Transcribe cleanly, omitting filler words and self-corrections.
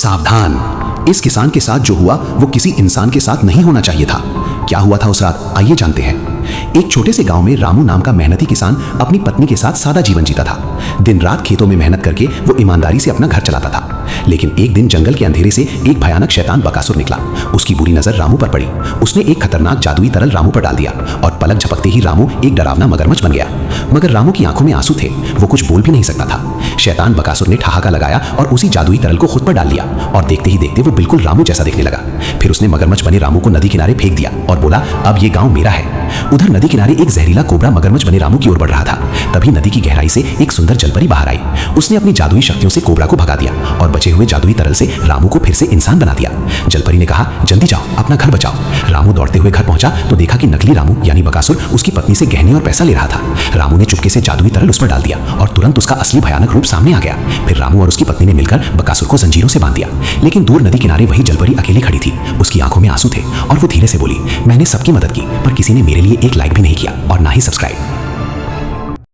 सावधान, इस किसान के साथ जो हुआ वो किसी इंसान के साथ नहीं होना चाहिए था। क्या हुआ था उस रात, आइए जानते हैं। एक छोटे से गांव में रामू नाम का मेहनती किसान अपनी पत्नी के साथ सादा जीवन जीता था। दिन रात खेतों में मेहनत करके वो ईमानदारी से अपना घर चलाता था। लेकिन एक दिन जंगल के अंधेरे से एक भयानक शैतान बकासुर निकला। उसकी बुरी नजर रामू पर पड़ी। उसने एक खतरनाक जादुई तरल रामू पर डाल दिया और पलक झपकते ही रामू एक डरावना मगरमच्छ बन गया। मगर रामू की आंखों में आंसू थे, वो कुछ बोल भी नहीं सकता था। शैतान बकासुर ने ठहाका लगाया और उसी जादुई तरल को खुद पर डाल लिया और देखते ही देखते वो बिल्कुल रामू जैसा दिखने लगा। फिर उसने मगरमच्छ बने रामू को नदी किनारे फेंक दिया और बोला, अब ये गांव मेरा है। उधर नदी किनारे एक जहरीला कोबरा मगरमच्छ बने रामू की ओर बढ़ रहा था। तभी नदी की गहराई से एक सुंदर जलपरी बाहर आई। उसने अपनी जादुई शक्तियों से कोबरा को भगा दिया और बचे हुए जादुई तरल से रामू को फिर से इंसान बना दिया। जलपरी ने कहा, जल्दी जाओ, अपना घर बचाओ। रामू दौड़ते हुए घर पहुंचा तो देखा कि नकली रामू यानी बकासुर उसकी पत्नी से गहने और पैसा ले रहा था। रामू ने चुपके से जादुई तरल उस पर डाल दिया और तुरंत उसका असली भयानक रूप सामने आ गया। फिर रामू और उसकी पत्नी ने मिलकर बकासुर को जंजीरों से बांध दिया। लेकिन दूर नदी किनारे वही जलपरी अकेली खड़ी थी। उसकी आंखों में आंसू थे और वो धीरे से बोली, मैंने सबकी मदद की पर किसी ने मेरे लिए एक लाइक भी नहीं किया और ना ही सब्सक्राइब।